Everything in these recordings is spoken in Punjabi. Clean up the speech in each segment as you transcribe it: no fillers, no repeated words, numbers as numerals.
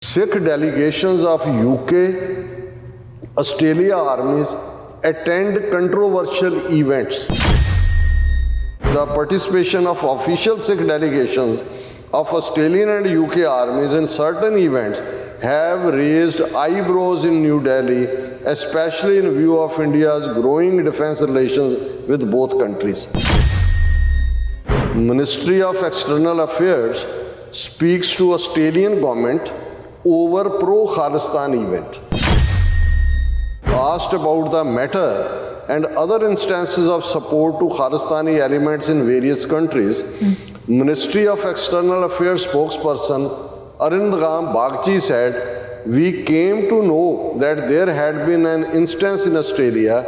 Sikh delegations of UK, Australia armies attend controversial events. The participation of official Sikh delegations of Australian and UK armies in certain events have raised eyebrows in New Delhi, especially in view of India's growing defence relations with both countries. Ministry of External Affairs speaks to Australian government over pro-Khalistan event. Asked about the matter and other instances of support to Khalistani elements in various countries, Ministry of External Affairs spokesperson Arindagam Bagchi said, "We came to know that there had been an instance in Australia.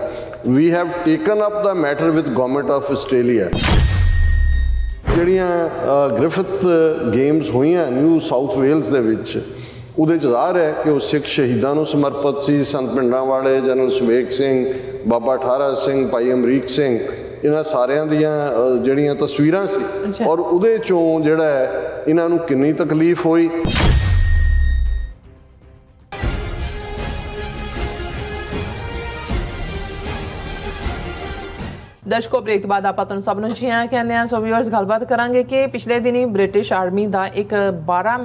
We have taken up the matter with Government of Australia." ਜਿਹੜੀਆਂ ਗ੍ਰਿਫਿਥ ਗੇਮਸ ਹੋਈਆਂ ਨਿਊ ਸਾਊਥ ਵੇਲਸ ਦੇ ਵਿੱਚ, ਉਹਦੇ 'ਚ ਜ਼ਾਹਰ ਹੈ ਕਿ ਉਹ ਸਿੱਖ ਸ਼ਹੀਦਾਂ ਨੂੰ ਸਮਰਪਿਤ ਸੀ। ਸੰਤ ਪਿੰਡਾਂ ਵਾਲੇ, ਜਨਰਲ ਸੁਬੇਗ ਸਿੰਘ, ਬਾਬਾ ਠਾਰਾ ਸਿੰਘ, ਭਾਈ ਅਮਰੀਕ ਸਿੰਘ, ਇਹਨਾਂ ਸਾਰਿਆਂ ਦੀਆਂ ਜਿਹੜੀਆਂ ਤਸਵੀਰਾਂ ਸੀ, ਔਰ ਉਹਦੇ 'ਚੋਂ ਜਿਹੜਾ ਹੈ ਇਹਨਾਂ ਨੂੰ ਕਿੰਨੀ ਤਕਲੀਫ ਹੋਈ। ਦਰਸ਼ਕੋ, ਬ੍ਰੇਕ ਤੋਂ ਬਾਅਦ ਆਪਾਂ ਤੁਹਾਨੂੰ ਸਭ ਨੂੰ ਜੀ ਆਇਆਂ ਕਹਿੰਦੇ ਹਾਂ। ਸੋ ਵਿਊਅਰਸ, ਗੱਲਬਾਤ ਕਰਾਂਗੇ ਕਿ ਪਿਛਲੇ ਦਿਨੀ ਬ੍ਰਿਟਿਸ਼ ਆਰਮੀ ਦਾ ਇੱਕ 12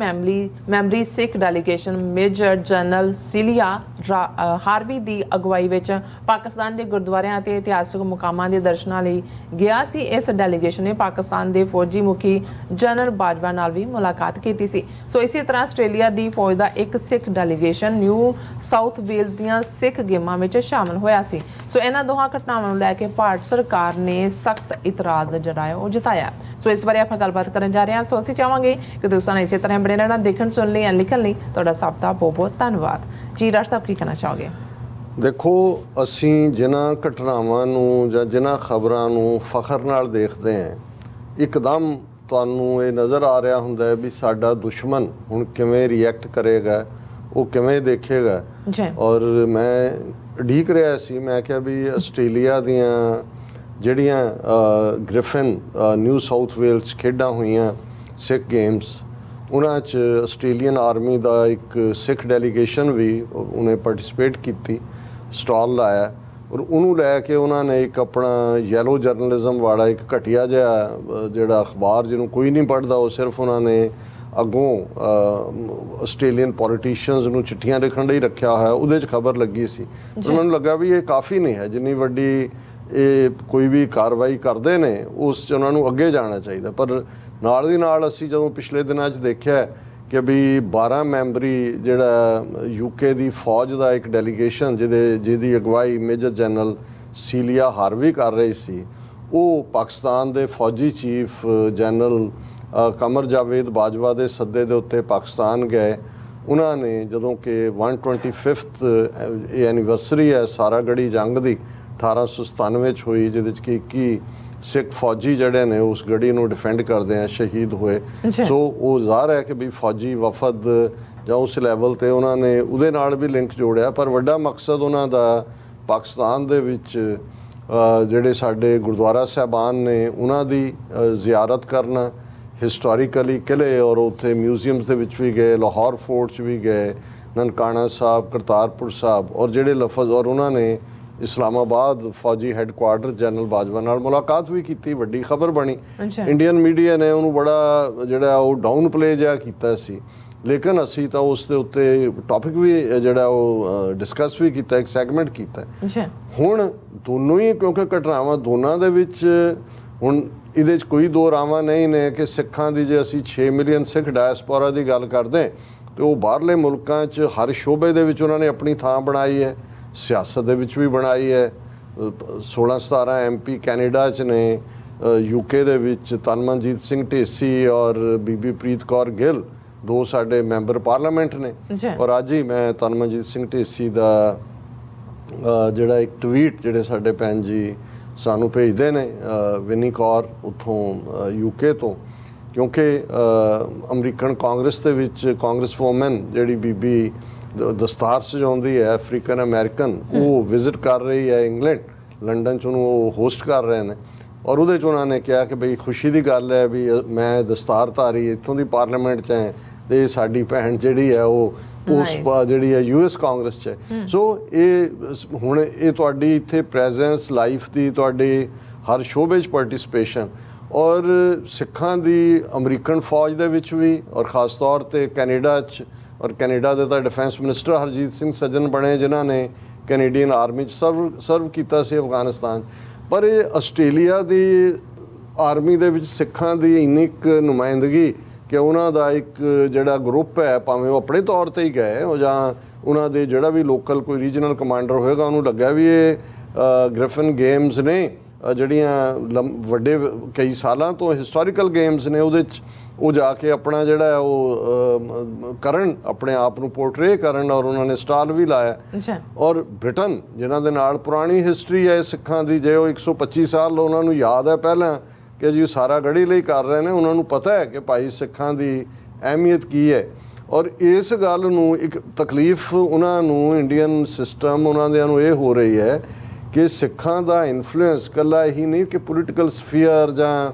ਮੈਂਬਰੀ ਸਿੱਖ ਡੈਲੀਗੇਸ਼ਨ ਮੇਜਰ ਜਨਰਲ ਸਿਲੀਆ ਹਾਰਵੀ ਦੀ ਅਗਵਾਈ ਵਿੱਚ ਪਾਕਿਸਤਾਨ ਦੇ ਗੁਰਦੁਆਰਿਆਂ ਅਤੇ ਇਤਿਹਾਸਕ ਮੁਕਾਮਾਂ ਦੇ ਦਰਸ਼ਨਾਂ ਲਈ ਗਿਆ ਸੀ। ਇਸ ਡੈਲੀਗੇਸ਼ਨ ਨੇ ਪਾਕਿਸਤਾਨ ਦੇ ਫੌਜੀ ਮੁਖੀ ਜਨਰਲ ਬਾਜਵਾ ਨਾਲ ਵੀ ਮੁਲਾਕਾਤ ਕੀਤੀ ਸੀ। ਸੋ ਇਸੇ ਤਰ੍ਹਾਂ ਆਸਟ੍ਰੇਲੀਆ ਦੀ ਫੌਜ ਦਾ ਇੱਕ ਸਿੱਖ ਡੈਲੀਗੇਸ਼ਨ ਨਿਊ ਸਾਊਥ ਵੇਲਸ ਦੀਆਂ ਸਿੱਖ ਗੇਮਾਂ ਵਿੱਚ ਸ਼ਾਮਲ ਹੋਇਆ ਸੀ। ਸੋ ਇਹਨਾਂ ਦੋਹਾਂ ਘਟਨਾਵਾਂ ਨੂੰ ਲੈ ਕੇ ਭਾਰਤ ਸਰਕਾਰ ਨੇ ਸਖਤ ਇਤਰਾਜ਼ ਜਿਹੜਾ ਹੈ ਉਹ ਜਤਾਇਆ। ਸੋ ਇਸ ਬਾਰੇ ਆਪਾਂ ਗੱਲਬਾਤ ਕਰਨ ਜਾ ਰਹੇ ਹਾਂ। ਸੋ ਅਸੀਂ ਚਾਹਾਂਗੇ ਕਿ ਤੁਸੀਂ ਸਾਨੂੰ ਇਸੇ ਤਰ੍ਹਾਂ ਬਣੇ ਰਹਿਣਾ, ਦੇਖਣ ਸੁਣਨ ਲਈ, ਲਿਖਣ ਲਈ ਤੁਹਾਡਾ ਸਭ ਦਾ ਬਹੁਤ ਬਹੁਤ ਧੰਨਵਾਦ ਜੀ। ਡਾਕਟਰ ਸਾਹਿਬ, ਕੀ ਕਹਿਣਾ ਚਾਹੋਗੇ? ਦੇਖੋ, ਅਸੀਂ ਜਿਨ੍ਹਾਂ ਘਟਨਾਵਾਂ ਨੂੰ ਜਾਂ ਜਿਨ੍ਹਾਂ ਖਬਰਾਂ ਨੂੰ ਫਖਰ ਨਾਲ ਦੇਖਦੇ ਹਾਂ, ਇੱਕਦਮ ਤੁਹਾਨੂੰ ਇਹ ਨਜ਼ਰ ਆ ਰਿਹਾ ਹੁੰਦਾ ਹੈ ਵੀ ਸਾਡਾ ਦੁਸ਼ਮਣ ਹੁਣ ਕਿਵੇਂ ਰਿਐਕਟ ਕਰੇਗਾ, ਉਹ ਕਿਵੇਂ ਦੇਖੇਗਾ। ਔਰ ਮੈਂ ਉਡੀਕ ਰਿਹਾ ਸੀ, ਮੈਂ ਕਿਹਾ ਵੀ ਆਸਟ੍ਰੇਲੀਆ ਦੀਆਂ ਜਿਹੜੀਆਂ ਗ੍ਰਿਫਿਨ ਨਿਊ ਸਾਊਥ ਵੇਲਸ ਖੇਡਾਂ ਹੋਈਆਂ ਸਿੱਖ ਗੇਮਸ, ਉਹਨਾਂ 'ਚ ਆਸਟ੍ਰੇਲੀਅਨ ਆਰਮੀ ਦਾ ਇੱਕ ਸਿੱਖ ਡੈਲੀਗੇਸ਼ਨ ਵੀ ਉਹਨੇ ਪਾਰਟਿਸਿਪੇਟ ਕੀਤੀ, ਸਟਾਲ ਲਾਇਆ, ਔਰ ਉਹਨੂੰ ਲੈ ਕੇ ਉਹਨਾਂ ਨੇ ਇੱਕ ਆਪਣਾ ਯੈਲੋ ਜਰਨਲਿਜ਼ਮ ਵਾਲਾ ਇੱਕ ਘਟੀਆ ਜਿਹਾ ਜਿਹੜਾ ਅਖਬਾਰ ਜਿਹਨੂੰ ਕੋਈ ਨਹੀਂ ਪੜ੍ਹਦਾ, ਉਹ ਸਿਰਫ ਉਹਨਾਂ ਨੇ ਅੱਗੋਂ ਆਸਟ੍ਰੇਲੀਅਨ ਪੋਲੀਟੀਸ਼ੀਅਨਸ ਨੂੰ ਚਿੱਠੀਆਂ ਲਿਖਣ ਲਈ ਰੱਖਿਆ ਹੋਇਆ, ਉਹਦੇ 'ਚ ਖਬਰ ਲੱਗੀ ਸੀ। ਪਰ ਮੈਨੂੰ ਲੱਗਾ ਵੀ ਇਹ ਕਾਫੀ ਨਹੀਂ ਹੈ, ਜਿੰਨੀ ਵੱਡੀ ਇਹ ਕੋਈ ਵੀ ਕਾਰਵਾਈ ਕਰਦੇ ਨੇ ਉਸ 'ਚ ਉਹਨਾਂ ਨੂੰ ਅੱਗੇ ਜਾਣਾ ਚਾਹੀਦਾ। ਪਰ ਨਾਲ ਦੀ ਨਾਲ ਅਸੀਂ ਜਦੋਂ ਪਿਛਲੇ ਦਿਨਾਂ 'ਚ ਦੇਖਿਆ ਕਿ ਵੀ 12 ਮੈਂਬਰੀ ਜਿਹੜਾ UK ਦੀ ਫੌਜ ਦਾ ਇੱਕ ਡੈਲੀਗੇਸ਼ਨ ਜਿਹਦੀ ਅਗਵਾਈ ਮੇਜਰ ਜਨਰਲ ਸੀਲੀਆ ਹਾਰਵੀ ਕਰ ਰਹੀ ਸੀ, ਉਹ ਪਾਕਿਸਤਾਨ ਦੇ ਫੌਜੀ ਚੀਫ ਜਨਰਲ ਕਮਰ ਜਾਵੇਦ ਬਾਜਵਾ ਦੇ ਸੱਦੇ ਦੇ ਉੱਤੇ ਪਾਕਿਸਤਾਨ ਗਏ। ਉਹਨਾਂ ਨੇ ਜਦੋਂ ਕਿ 125th ਐਨੀਵਰਸਰੀ ਹੈ ਸਾਰਾਗੜੀ ਜੰਗ ਦੀ 1897 'ਚ ਹੋਈ, ਜਿਹਦੇ 'ਚ ਕਿ 21 ਸਿੱਖ ਫੌਜੀ ਜਿਹੜੇ ਨੇ ਉਸ ਗੜੀ ਨੂੰ ਡਿਫੈਂਡ ਕਰਦੇ ਆ ਸ਼ਹੀਦ ਹੋਏ। ਸੋ ਉਹ ਜ਼ਾਹਰ ਹੈ ਕਿ ਵੀ ਫੌਜੀ ਵਫਦ ਜਾਂ ਉਸ ਲੈਵਲ 'ਤੇ ਉਹਨਾਂ ਨੇ ਉਹਦੇ ਨਾਲ ਵੀ ਲਿੰਕ ਜੋੜਿਆ। ਪਰ ਵੱਡਾ ਮਕਸਦ ਉਹਨਾਂ ਦਾ ਪਾਕਿਸਤਾਨ ਦੇ ਵਿੱਚ ਜਿਹੜੇ ਸਾਡੇ ਗੁਰਦੁਆਰਾ ਸਾਹਿਬਾਨ ਨੇ ਉਹਨਾਂ ਦੀ ਜ਼ਿਆਰਤ ਕਰਨਾ, ਹਿਸਟੋਰੀਕਲੀ ਕਿਲ੍ਹੇ ਔਰ ਉੱਥੇ ਮਿਊਜ਼ੀਅਮਸ ਦੇ ਵਿੱਚ ਵੀ ਗਏ, ਲਾਹੌਰ ਫੋਰਟ 'ਚ ਵੀ ਗਏ, ਨਨਕਾਣਾ ਸਾਹਿਬ, ਕਰਤਾਰਪੁਰ ਸਾਹਿਬ, ਔਰ ਜਿਹੜੇ ਲਫ਼ਜ਼, ਔਰ ਉਹਨਾਂ ਨੇ ਇਸਲਾਮਾਬਾਦ ਫੌਜੀ ਹੈੱਡਕੁਆਰਟਰ ਜਨਰਲ ਬਾਜਵਾ ਨਾਲ ਮੁਲਾਕਾਤ ਵੀ ਕੀਤੀ। ਵੱਡੀ ਖਬਰ ਬਣੀ। ਇੰਡੀਅਨ ਮੀਡੀਆ ਨੇ ਉਹਨੂੰ ਬੜਾ ਜਿਹੜਾ ਉਹ ਡਾਊਨ ਪਲੇ ਜਿਹਾ ਕੀਤਾ ਸੀ, ਲੇਕਿਨ ਅਸੀਂ ਤਾਂ ਉਸ ਦੇ ਉੱਤੇ ਟੌਪਿਕ ਵੀ ਜਿਹੜਾ ਉਹ ਡਿਸਕਸ ਵੀ ਕੀਤਾ, ਇੱਕ ਸੈਗਮੈਂਟ ਕੀਤਾ। ਹੁਣ ਦੋਨੋਂ ਹੀ, ਕਿਉਂਕਿ ਘਟਨਾਵਾਂ ਦੋਨਾਂ ਦੇ ਵਿੱਚ, ਹੁਣ ਇਹਦੇ 'ਚ ਕੋਈ ਦੋ ਰਾਵਾਂ ਨਹੀਂ ਨੇ ਕਿ ਸਿੱਖਾਂ ਦੀ, ਜੇ ਅਸੀਂ 6 ਮਿਲੀਅਨ ਸਿੱਖ ਡਾਇਸਪੋਰਾ ਦੀ ਗੱਲ ਕਰਦੇ ਤਾਂ ਉਹ ਬਾਹਰਲੇ ਮੁਲਕਾਂ 'ਚ ਹਰ ਸ਼ੋਬੇ ਦੇ ਵਿੱਚ ਉਹਨਾਂ ਨੇ ਆਪਣੀ ਥਾਂ ਬਣਾਈ ਹੈ, ਸਿਆਸਤ ਦੇ ਵਿੱਚ ਵੀ ਬਣਾਈ ਹੈ। 16-17 MP ਕੈਨੇਡਾ 'ਚ ਨੇ, UK ਦੇ ਵਿੱਚ ਤਨਮਨਜੀਤ ਸਿੰਘ ਢੇਸੀ ਔਰ ਬੀਬੀ ਪ੍ਰੀਤ ਕੌਰ ਗਿੱਲ, ਦੋ ਸਾਡੇ ਮੈਂਬਰ ਪਾਰਲੀਮੈਂਟ ਨੇ। ਔਰ ਅੱਜ ਹੀ ਮੈਂ ਤਨਮਨਜੀਤ ਸਿੰਘ ਢੇਸੀ ਦਾ ਜਿਹੜਾ ਇੱਕ ਟਵੀਟ ਜਿਹੜੇ ਸਾਡੇ ਭੈਣ ਜੀ ਸਾਨੂੰ ਭੇਜਦੇ ਨੇ, ਵਿਨੀ ਕੌਰ ਉੱਥੋਂ UK ਤੋਂ, ਕਿਉਂਕਿ ਅਮਰੀਕਨ ਕਾਂਗਰਸ ਦੇ ਵਿੱਚ ਕਾਂਗਰਸ ਵੂਮਨ ਜਿਹੜੀ ਬੀਬੀ ਦਸਤਾਰ ਸਜਾਉਂਦੀ ਹੈ, ਅਫਰੀਕਨ ਅਮਰੀਕਨ, ਉਹ ਵਿਜ਼ਿਟ ਕਰ ਰਹੀ ਹੈ ਇੰਗਲੈਂਡ, ਲੰਡਨ 'ਚ ਉਹਨੂੰ ਉਹ ਹੋਸਟ ਕਰ ਰਹੇ ਨੇ। ਔਰ ਉਹਦੇ 'ਚ ਉਹਨਾਂ ਨੇ ਕਿਹਾ ਕਿ ਬਈ ਖੁਸ਼ੀ ਦੀ ਗੱਲ ਹੈ ਵੀ ਮੈਂ ਦਸਤਾਰਧਾਰੀ ਇੱਥੋਂ ਦੀ ਪਾਰਲੀਮੈਂਟ 'ਚ ਹੈ, ਤੇ ਸਾਡੀ ਭੈਣ ਜਿਹੜੀ ਹੈ ਉਹ ਉਸ ਜਿਹੜੀ ਹੈ US ਕਾਂਗਰਸ 'ਚ ਹੈ। ਸੋ ਇਹ ਹੁਣ ਇਹ ਤੁਹਾਡੀ ਇੱਥੇ ਪ੍ਰੈਜ਼ੈਂਸ ਲਾਈਫ ਦੀ ਤੁਹਾਡੇ ਹਰ ਸ਼ੋਬੇ 'ਚ ਪਾਰਟਿਸਪੇਸ਼ਨ ਔਰ ਸਿੱਖਾਂ ਦੀ ਅਮਰੀਕਨ ਫੌਜ ਦੇ ਵਿੱਚ ਵੀ ਔਰ ਖ਼ਾਸ ਤੌਰ 'ਤੇ ਕੈਨੇਡਾ 'ਚ ਔਰ ਕੈਨੇਡਾ ਦੇ ਤਾਂ ਡਿਫੈਂਸ ਮਿਨਿਸਟਰ ਹਰਜੀਤ ਸਿੰਘ ਸੱਜਣ ਬਣੇ ਜਿਨ੍ਹਾਂ ਨੇ ਕੈਨੇਡੀਅਨ ਆਰਮੀ 'ਚ ਸਰਵ ਕੀਤਾ ਸੀ ਅਫਗਾਨਿਸਤਾਨ। ਪਰ ਇਹ ਆਸਟ੍ਰੇਲੀਆ ਦੀ ਆਰਮੀ ਦੇ ਵਿੱਚ ਸਿੱਖਾਂ ਦੀ ਇੰਨੀ ਕੁ ਨੁਮਾਇੰਦਗੀ ਕਿ ਉਹਨਾਂ ਦਾ ਇੱਕ ਜਿਹੜਾ ਗਰੁੱਪ ਹੈ ਭਾਵੇਂ ਉਹ ਆਪਣੇ ਤੌਰ 'ਤੇ ਹੀ ਗਏ ਉਹ ਜਾਂ ਉਹਨਾਂ ਦੇ ਜਿਹੜਾ ਵੀ ਲੋਕਲ ਕੋਈ ਰੀਜਨਲ ਕਮਾਂਡਰ ਹੋਏਗਾ ਉਹਨੂੰ ਲੱਗਿਆ ਵੀ ਇਹ ਗ੍ਰਿਫਨ ਗੇਮਸ ਨੇ ਜਿਹੜੀਆਂ ਵੱਡੇ ਕਈ ਸਾਲਾਂ ਤੋਂ ਹਿਸਟੋਰੀਕਲ ਗੇਮਸ ਨੇ ਉਹਦੇ 'ਚ ਉਹ ਜਾ ਕੇ ਆਪਣਾ ਜਿਹੜਾ ਉਹ ਕਰਨ ਆਪਣੇ ਆਪ ਨੂੰ ਪੋਰਟਰੇ ਕਰਨ ਔਰ ਉਹਨਾਂ ਨੇ ਸਟਾਲ ਵੀ ਲਾਇਆ। ਔਰ ਬ੍ਰਿਟਨ ਜਿਨ੍ਹਾਂ ਦੇ ਨਾਲ ਪੁਰਾਣੀ ਹਿਸਟਰੀ ਹੈ ਸਿੱਖਾਂ ਦੀ ਜੇ ਉਹ 125 ਸਾਲ ਉਹਨਾਂ ਨੂੰ ਯਾਦ ਹੈ ਪਹਿਲਾਂ ਕਿ ਜੀ ਸਾਰਾ ਗੜੀ ਲਈ ਕਰ ਰਹੇ ਨੇ ਉਹਨਾਂ ਨੂੰ ਪਤਾ ਹੈ ਕਿ ਭਾਈ ਸਿੱਖਾਂ ਦੀ ਅਹਿਮੀਅਤ ਕੀ ਹੈ। ਔਰ ਇਸ ਗੱਲ ਨੂੰ ਇੱਕ ਤਕਲੀਫ ਉਹਨਾਂ ਨੂੰ ਇੰਡੀਅਨ ਸਿਸਟਮ ਉਹਨਾਂ ਦੇ ਨੂੰ ਇਹ ਹੋ ਰਹੀ ਹੈ ਕਿ ਸਿੱਖਾਂ ਦਾ ਇਨਫਲੂਐਂਸ ਇਕੱਲਾ ਇਹੀ ਨਹੀਂ ਕਿ ਪੋਲੀਟੀਕਲ ਸਫੀਅਰ ਜਾਂ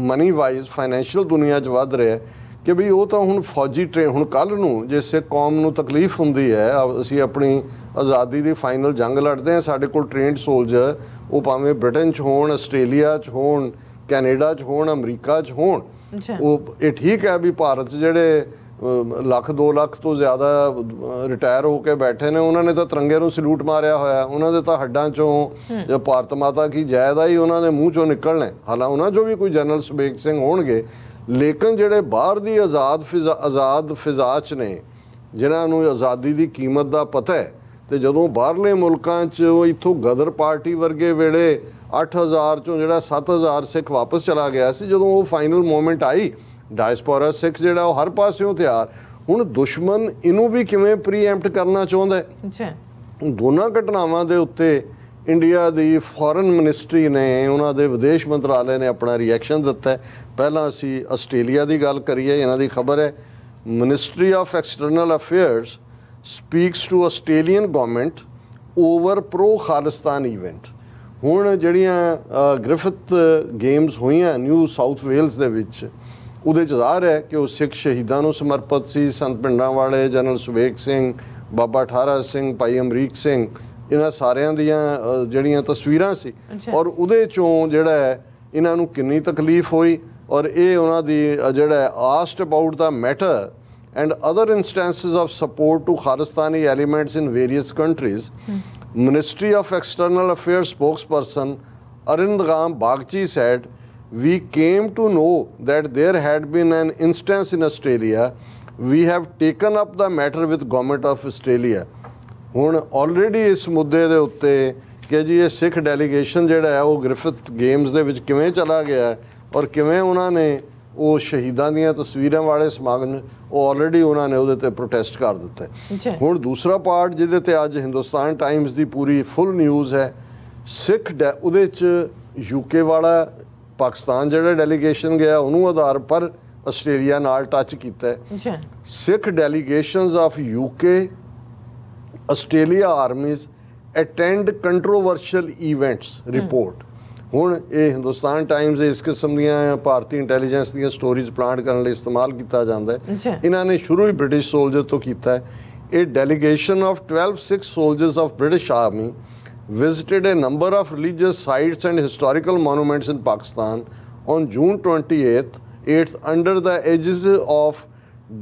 ਮਨੀ ਵਾਈਜ਼ ਫਾਈਨੈਂਸ਼ੀਅਲ ਦੁਨੀਆ 'ਚ ਵੱਧ ਰਿਹਾ ਕਿ ਵੀ ਉਹ ਤਾਂ ਹੁਣ ਫੌਜੀ ਹੁਣ ਕੱਲ੍ਹ ਨੂੰ ਜੇ ਸਿੱਖ ਕੌਮ ਨੂੰ ਤਕਲੀਫ ਹੁੰਦੀ ਹੈ ਅਸੀਂ ਆਪਣੀ ਆਜ਼ਾਦੀ ਦੀ ਫਾਈਨਲ ਜੰਗ ਲੜਦੇ ਹਾਂ ਸਾਡੇ ਕੋਲ ਟ੍ਰੇਨਡ ਸੋਲਜਰ ਉਹ ਭਾਵੇਂ ਬ੍ਰਿਟਨ 'ਚ ਹੋਣ ਆਸਟ੍ਰੇਲੀਆ 'ਚ ਹੋਣ ਕੈਨੇਡਾ 'ਚ ਹੋਣ ਅਮਰੀਕਾ 'ਚ ਹੋਣ ਉਹ ਇਹ ਠੀਕ ਹੈ ਵੀ ਭਾਰਤ 'ਚ ਜਿਹੜੇ 1-2 ਲੱਖ ਤੋਂ ਜ਼ਿਆਦਾ ਰਿਟਾਇਰ ਹੋ ਕੇ ਬੈਠੇ ਨੇ ਉਹਨਾਂ ਨੇ ਤਾਂ ਤਿਰੰਗੇ ਨੂੰ ਸਲੂਟ ਮਾਰਿਆ ਹੋਇਆ ਉਹਨਾਂ ਦੇ ਤਾਂ ਹੱਡਾਂ 'ਚੋਂ ਜਾਂ ਭਾਰਤ ਮਾਤਾ ਕੀ ਜੈਦਾ ਹੀ ਉਹਨਾਂ ਦੇ ਮੂੰਹ 'ਚੋਂ ਨਿਕਲਣਾ ਹਾਲਾਂ ਉਹਨਾਂ 'ਚੋਂ ਵੀ ਕੋਈ ਜਨਰਲ ਸੁਬੇਗ ਸਿੰਘ ਹੋਣਗੇ ਲੇਕਿਨ ਜਿਹੜੇ ਬਾਹਰ ਦੀ ਆਜ਼ਾਦ ਫਿਜ਼ਾ 'ਚ ਨੇ ਜਿਨ੍ਹਾਂ ਨੂੰ ਆਜ਼ਾਦੀ ਦੀ ਕੀਮਤ ਦਾ ਪਤਾ ਹੈ ਤੇ ਜਦੋਂ ਬਾਹਰਲੇ ਮੁਲਕਾਂ 'ਚ ਉਹ ਇੱਥੋਂ ਗਦਰ ਪਾਰਟੀ ਵਰਗੇ ਵੇਲੇ 8000 ਚੋਂ ਜਿਹੜਾ 7000 ਸਿੱਖ ਵਾਪਸ ਚਲਾ ਗਿਆ ਸੀ ਜਦੋਂ ਉਹ ਫਾਈਨਲ ਮੂਮੈਂਟ ਆਈ ਡਾਇਸਪੋਰਾ ਸਿੱਖ ਜਿਹੜਾ ਉਹ ਹਰ ਪਾਸਿਓਂ ਤਿਆਰ ਹੁਣ ਦੁਸ਼ਮਣ ਇਹਨੂੰ ਵੀ ਕਿਵੇਂ ਪ੍ਰੀਐਂਪਟ ਕਰਨਾ ਚਾਹੁੰਦਾ ਹੈ। ਦੋਨਾਂ ਘਟਨਾਵਾਂ ਦੇ ਉੱਤੇ ਇੰਡੀਆ ਦੀ ਫੋਰਨ ਮਿਨਿਸਟਰੀ ਨੇ ਉਹਨਾਂ ਦੇ ਵਿਦੇਸ਼ ਮੰਤਰਾਲੇ ਨੇ ਆਪਣਾ ਰਿਐਕਸ਼ਨ ਦਿੱਤਾ। ਪਹਿਲਾਂ ਅਸੀਂ ਆਸਟ੍ਰੇਲੀਆ ਦੀ ਗੱਲ ਕਰੀਏ ਇਹਨਾਂ ਦੀ ਖਬਰ ਹੈ ministry of external affairs speaks to Australian government over pro Khalistan event. ਹੁਣ ਜਿਹੜੀਆਂ ਗ੍ਰਿਫਿਥ ਗੇਮਸ ਹੋਈਆਂ ਨਿਊ ਸਾਊਥ ਵੇਲਸ ਦੇ ਵਿੱਚ ਉਹਦੇ 'ਚ ਜ਼ਾਹਰ ਹੈ ਕਿ ਉਹ ਸਿੱਖ ਸ਼ਹੀਦਾਂ ਨੂੰ ਸਮਰਪਿਤ ਸੀ ਸੰਤ ਪਿੰਡਾਂ ਵਾਲੇ ਜਨਰਲ ਸੁਬੇਗ ਸਿੰਘ ਬਾਬਾ ਠਾਰਾ ਸਿੰਘ ਭਾਈ ਅਮਰੀਕ ਸਿੰਘ ਇਹਨਾਂ ਸਾਰਿਆਂ ਦੀਆਂ ਜਿਹੜੀਆਂ ਤਸਵੀਰਾਂ ਸੀ ਔਰ ਉਹਦੇ 'ਚੋਂ ਜਿਹੜਾ ਹੈ ਇਹਨਾਂ ਨੂੰ ਕਿੰਨੀ ਤਕਲੀਫ ਹੋਈ ਔਰ ਇਹ ਉਹਨਾਂ ਦੀ ਜਿਹੜਾ asked about the matter and other instances of support to Khalistani elements in various countries. Ministry of External Affairs spokesperson Arindagam Bagchi said, "We came to know that there had been an instance in Australia. We have taken up the matter with government of Australia." ਹੁਣ ਆਲਰੇਡੀ ਇਸ ਮੁੱਦੇ ਦੇ ਉੱਤੇ ਕਿ ਜੀ ਇਹ ਸਿੱਖ ਡੈਲੀਗੇਸ਼ਨ ਜਿਹੜਾ ਹੈ ਉਹ ਗ੍ਰਿਫਿਥ ਗੇਮਸ ਦੇ ਵਿੱਚ ਕਿਵੇਂ ਚਲਾ ਗਿਆ ਔਰ ਕਿਵੇਂ ਉਹਨਾਂ ਨੇ ਉਹ ਸ਼ਹੀਦਾਂ ਦੀਆਂ ਤਸਵੀਰਾਂ ਵਾਲੇ ਸਮਾਗਮ ਉਹ ਆਲਰੇਡੀ ਉਹਨਾਂ ਨੇ ਉਹਦੇ 'ਤੇ ਪ੍ਰੋਟੈਸਟ ਕਰ ਦਿੱਤਾ। ਹੁਣ ਦੂਸਰਾ ਪਾਰਟ ਜਿਹਦੇ 'ਤੇ ਅੱਜ ਹਿੰਦੁਸਤਾਨ ਟਾਈਮਸ ਦੀ ਪੂਰੀ ਫੁੱਲ ਨਿਊਜ਼ ਹੈ ਸਿੱਖ ਉਹਦੇ 'ਚ UK ਵਾਲਾ ਪਾਕਿਸਤਾਨ ਜਿਹੜਾ ਡੈਲੀਗੇਸ਼ਨ ਗਿਆ ਉਹਨੂੰ ਆਧਾਰ ਪਰ ਆਸਟ੍ਰੇਲੀਆ ਨਾਲ ਟੱਚ ਕੀਤਾ ਹੈ। Sikh delegations of UK Australia armies attend controversial events report. ਹੁਣ ਇਹ ਹਿੰਦੁਸਤਾਨ ਟਾਈਮਸ ਇਸ ਕਿਸਮ ਦੀਆਂ ਭਾਰਤੀ ਇੰਟੈਲੀਜੈਂਸ ਦੀਆਂ ਸਟੋਰੀਜ਼ ਪਲਾਂਟ ਕਰਨ ਲਈ ਇਸਤੇਮਾਲ ਕੀਤਾ ਜਾਂਦਾ ਹੈ। ਇਹਨਾਂ ਨੇ ਸ਼ੁਰੂ ਹੀ ਬ੍ਰਿਟਿਸ਼ ਸੋਲਜਰ ਤੋਂ ਕੀਤਾ ਹੈ। ਇਹ delegation of 12 Sikh soldiers of British army visited a number of religious sites and historical monuments in Pakistan on June 28th under the aegis of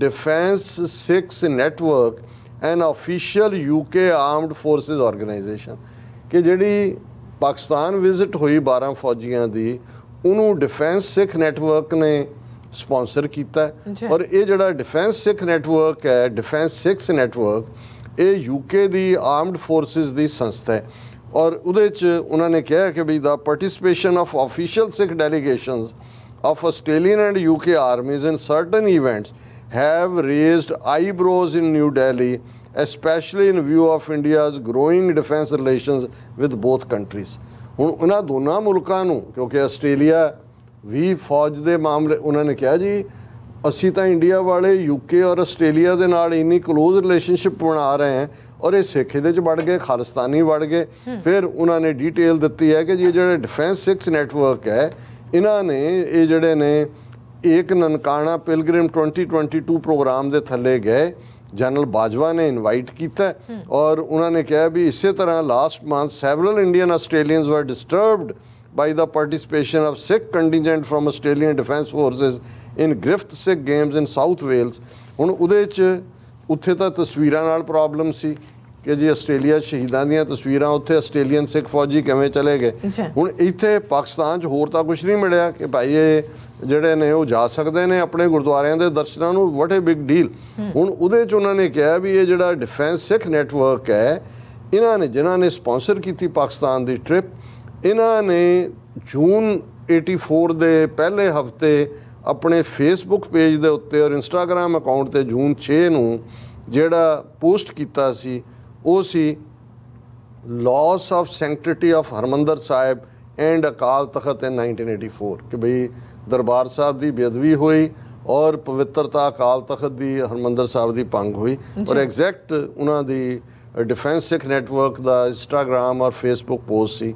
Defence Sikh Network, an official UK Armed Forces organization। ਕਿ ਜਿਹੜੀ ਪਾਕਿਸਤਾਨ ਵਿਜ਼ਿਟ ਹੋਈ 12 ਫੌਜੀਆਂ ਦੀ ਉਹਨੂੰ ਡਿਫੈਂਸ ਸਿੱਖ ਨੈਟਵਰਕ ਨੇ ਸਪਾਂਸਰ ਕੀਤਾ ਔਰ ਇਹ ਜਿਹੜਾ ਡਿਫੈਂਸ ਸਿੱਖ ਨੈਟਵਰਕ ਹੈ ਡਿਫੈਂਸ ਸਿੱਖ ਨੈਟਵਰਕ ਇਹ UK ਦੀ ਆਰਮਡ ਫੋਰਸਿਸ ਦੀ ਸੰਸਥਾ ਹੈ ਔਰ ਉਹਦੇ 'ਚ ਉਹਨਾਂ ਨੇ ਕਿਹਾ ਕਿ ਵੀ ਦਾ participation of official Sikh delegations of Australian and UK armies in certain events have raised eyebrows in New Delhi, especially in view of India's growing defense relations with both countries। ਹੁਣ ਉਹਨਾਂ ਦੋਨਾਂ ਮੁਲਕਾਂ ਨੂੰ ਕਿਉਂਕਿ ਆਸਟ੍ਰੇਲੀਆ ਵੀ ਫੌਜ ਦੇ ਮਾਮਲੇ ਉਹਨਾਂ ਨੇ ਕਿਹਾ ਜੀ ਅਸੀਂ ਤਾਂ ਇੰਡੀਆ ਵਾਲੇ UK ਔਰ ਆਸਟ੍ਰੇਲੀਆ ਦੇ ਨਾਲ ਇੰਨੀ ਕਲੋਜ਼ ਰਿਲੇਸ਼ਨਸ਼ਿਪ ਬਣਾ ਰਹੇ ਹਾਂ ਔਰ ਇਹ ਸਿੱਖ ਇਹਦੇ 'ਚ ਵੜ ਗਏ ਖਾਲਿਸਤਾਨੀ ਵੜ ਗਏ। ਫਿਰ ਉਹਨਾਂ ਨੇ ਡੀਟੇਲ ਦਿੱਤੀ ਹੈ ਕਿ ਜੀ ਜਿਹੜਾ ਡਿਫੈਂਸ ਸਿੱਖ ਨੈਟਵਰਕ ਹੈ ਇਹਨਾਂ ਨੇ ਇਹ ਜਿਹੜੇ ਨੇ एक ननकाना पिलग्रिम 2022 प्रोग्राम के थले गए, जनरल बाजवा ने इनवाइट किया और उन्होंने कहा भी इसी तरह last month several Indian Australians were disturbed by the participation of Sikh contingent from Australian defence forces in गिरफ्त सिख गेम्स इन साउथ वेल्स। हुण उहदे च उत्थे तां तस्वीरां नाल प्रॉब्लम सी कि जी आस्ट्रेलिया शहीदां दीयां तस्वीरां, उत्थे आस्ट्रेलियन सिख फौजी किवें चले गए। हुण इत्थे पाकिस्तान च होर तां कुछ नहीं मिलिया कि भाई ये ਜਿਹੜੇ ਨੇ ਉਹ ਜਾ ਸਕਦੇ ਨੇ ਆਪਣੇ ਗੁਰਦੁਆਰਿਆਂ ਦੇ ਦਰਸ਼ਨਾਂ ਨੂੰ, ਵਾਟ ਏ ਬਿਗ ਡੀਲ। ਹੁਣ ਉਹਦੇ 'ਚ ਉਹਨਾਂ ਨੇ ਕਿਹਾ ਵੀ ਇਹ ਜਿਹੜਾ ਡਿਫੈਂਸ ਸਿੱਖ ਨੈਟਵਰਕ ਹੈ, ਇਹਨਾਂ ਨੇ ਜਿਨ੍ਹਾਂ ਨੇ ਸਪਾਂਸਰ ਕੀਤੀ ਪਾਕਿਸਤਾਨ ਦੀ ਟ੍ਰਿਪ, ਇਹਨਾਂ ਨੇ ਜੂਨ 84 ਦੇ ਪਹਿਲੇ ਹਫਤੇ ਆਪਣੇ ਫੇਸਬੁੱਕ ਪੇਜ ਦੇ ਉੱਤੇ ਔਰ ਇੰਸਟਾਗ੍ਰਾਮ ਅਕਾਊਂਟ 'ਤੇ ਜੂਨ 6 ਨੂੰ ਜਿਹੜਾ ਪੋਸਟ ਕੀਤਾ ਸੀ ਉਹ ਸੀ loss of ਸੈਂਕਟਿਟੀ of Harmandar Sahib and Akal Takht ਇਨ 1984 ਕਿ ਬਈ ਦਰਬਾਰ ਸਾਹਿਬ ਦੀ ਬੇਅਦਬੀ ਹੋਈ ਔਰ ਪਵਿੱਤਰਤਾ ਅਕਾਲ ਤਖਤ ਦੀ ਹਰਮੰਦਰ ਸਾਹਿਬ ਦੀ ਭੰਗ ਹੋਈ। ਔਰ ਐਗਜ਼ੈਕਟ ਉਹਨਾਂ ਦੀ ਡਿਫੈਂਸ ਸਿੱਖ ਨੈਟਵਰਕ ਦਾ ਇੰਸਟਾਗ੍ਰਾਮ ਔਰ ਫੇਸਬੁੱਕ ਪੋਸਟ ਸੀ।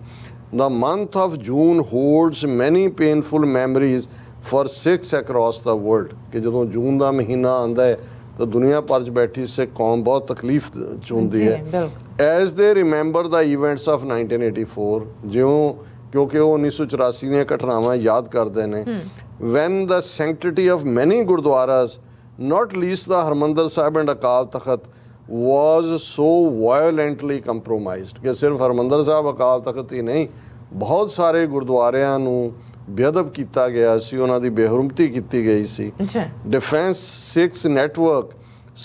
The month of June holds many painful memories for Sikhs across the world ਕਿ ਜਦੋਂ ਜੂਨ ਦਾ ਮਹੀਨਾ ਆਉਂਦਾ ਹੈ ਤਾਂ ਦੁਨੀਆ ਭਰ 'ਚ ਬੈਠੀ ਸਿੱਖ ਕੌਮ ਬਹੁਤ ਤਕਲੀਫ 'ਚ ਹੁੰਦੀ ਹੈ। ਐਜ਼ ਦੇ ਰਿਮੈਂਬਰ ਦਾ ਇਵੈਂਟਸ ਆਫ 1984 ਜਿਉਂ ਕਿਉਂਕਿ ਉਹ 1984 ਦੀਆਂ ਘਟਨਾਵਾਂ ਯਾਦ ਕਰਦੇ ਨੇ। ਵੈਨ ਦ ਸੈਂਕਟਿਟੀ ਆਫ ਮੈਨੀ ਗੁਰਦੁਆਰਾਸ ਨਾਟ least the Harmandar Sahib and Akal Takht was so ਵਾਇਲੈਂਟਲੀ compromised ਕਿ ਸਿਰਫ ਹਰਮੰਦਰ ਸਾਹਿਬ ਅਕਾਲ ਤਖਤ ਹੀ ਨਹੀਂ, ਬਹੁਤ ਸਾਰੇ ਗੁਰਦੁਆਰਿਆਂ ਨੂੰ ਬੇਅਦਬ ਕੀਤਾ ਗਿਆ ਸੀ, ਉਹਨਾਂ ਦੀ ਬੇਹਰਮਤੀ ਕੀਤੀ ਗਈ ਸੀ। Defence Sikhs network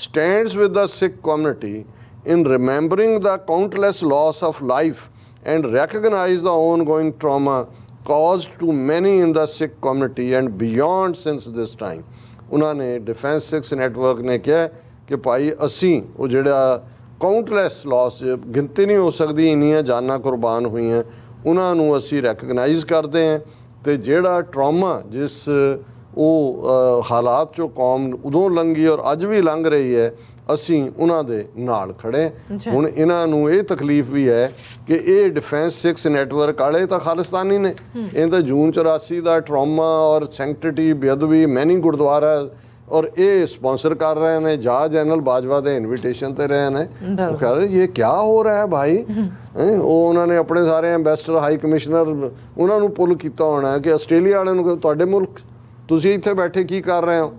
stands with the Sikh community in remembering the countless loss of life and recognize the ongoing trauma caused to many in the Sikh community and beyond since this time। ਉਹਨਾਂ ਨੇ ਡਿਫੈਂਸ ਸਿੱਖਸ ਨੈਟਵਰਕ ਨੇ ਕਿਹਾ ਕਿ ਭਾਈ ਅਸੀਂ ਉਹ ਜਿਹੜਾ ਕਾਊਂਟਲੈਸ ਲਾਸ, ਗਿਣਤੀ ਨਹੀਂ ਹੋ ਸਕਦੀ ਇੰਨੀਆਂ ਜਾਨਾਂ ਕੁਰਬਾਨ ਹੋਈਆਂ, ਉਹਨਾਂ ਨੂੰ ਅਸੀਂ ਰੈਕਗਨਾਈਜ਼ ਕਰਦੇ ਹਾਂ ਅਤੇ ਜਿਹੜਾ ਟਰਾਮਾ ਜਿਸ ਉਹ ਹਾਲਾਤ 'ਚੋਂ ਕੌਮ ਉਦੋਂ ਲੰਘੀ ਔਰ ਅੱਜ ਵੀ ਲੰਘ ਰਹੀ ਹੈ, ਅਸੀਂ ਉਹਨਾਂ ਦੇ ਨਾਲ ਖੜ੍ਹੇ। ਹੁਣ ਇਹਨਾਂ ਨੂੰ ਇਹ ਤਕਲੀਫ ਵੀ ਹੈ ਕਿ ਇਹ ਡਿਫੈਂਸ ਸਿੱਖਸ ਨੈਟਵਰਕ ਵਾਲੇ ਤਾਂ ਖਾਲਿਸਤਾਨੀ ਨੇ, ਇਹ ਤਾਂ ਜੂਨ 84 ਦਾ ਟਰਾਮਾ ਔਰ ਸੈਂਕਟਿਟੀ ਬੇਅਦਬੀ ਮੈਨੀ ਗੁਰਦੁਆਰਾ ਔਰ ਇਹ ਸਪਾਂਸਰ ਕਰ ਰਹੇ ਨੇ, ਜਾ ਜਨਰਲ ਬਾਜਵਾ ਦੇ ਇਨਵੀਟੇਸ਼ਨ 'ਤੇ ਰਹੇ ਨੇ। ਉਹ ਕਹਿ ਰਹੇ ਇਹ ਕਿਆ ਹੋ ਰਿਹਾ ਹੈ ਭਾਈ। ਉਹ ਉਹਨਾਂ ਨੇ ਆਪਣੇ ਸਾਰੇ ਐਂਬੈਸਡਰ ਹਾਈ ਕਮਿਸ਼ਨਰ ਉਹਨਾਂ ਨੂੰ ਪੁੱਲ ਕੀਤਾ ਹੋਣਾ ਕਿ ਆਸਟ੍ਰੇਲੀਆ ਵਾਲਿਆਂ ਨੂੰ ਤੁਹਾਡੇ ਮੁਲਕ ਤੁਸੀਂ ਇੱਥੇ ਬੈਠੇ ਕੀ ਕਰ ਰਹੇ ਹੋ,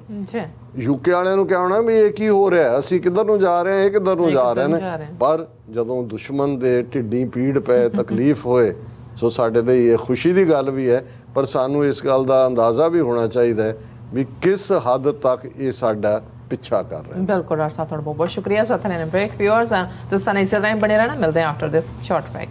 ਯੂਕੇ ਵਾਲਿਆਂ ਨੂੰ ਕਿਹਾ ਹੋਣਾ ਵੀ ਇਹ ਕੀ ਹੋ ਰਿਹਾ, ਅਸੀਂ ਕਿੱਧਰ ਨੂੰ ਜਾ ਰਹੇ ਹਾਂ, ਇਹ ਕਿੱਧਰ ਨੂੰ ਜਾ ਰਹੇ ਨੇ। ਪਰ ਜਦੋਂ ਦੁਸ਼ਮਣ ਦੇ ਢਿੱਡੀ ਪੀੜ ਪਏ, ਤਕਲੀਫ ਹੋਏ, ਸੋ ਸਾਡੇ ਲਈ ਇਹ ਖੁਸ਼ੀ ਦੀ ਗੱਲ ਵੀ ਹੈ, ਪਰ ਸਾਨੂੰ ਇਸ ਗੱਲ ਦਾ ਅੰਦਾਜ਼ਾ ਵੀ ਹੋਣਾ ਚਾਹੀਦਾ ਹੈ ਵੀ ਕਿਸ ਹੱਦ ਤੱਕ ਇਹ ਸਾਡਾ ਪਿੱਛਾ ਕਰ ਰਿਹਾ ਹੈ। ਬਿਲਕੁਲ ਡਾਕਟਰ ਸਾਹਿਬ, ਤੁਹਾਡਾ ਬਹੁਤ ਬਹੁਤ ਸ਼ੁਕਰੀਆ। ਸੋ ਇਥੇ ਨੇ ਬ੍ਰੇਕ ਵਿਊਅਰਸ ਤੁਸੀਂ ਸਾਨੂੰ ਇਸੇ ਤਰ੍ਹਾਂ ਬਣੇ ਰਹਿਣਾ, ਮਿਲਦੇ ਹਾਂ ਆਫਟਰ ਦਿਸ ਸ਼ਾਰਟ ਬ੍ਰੇਕ।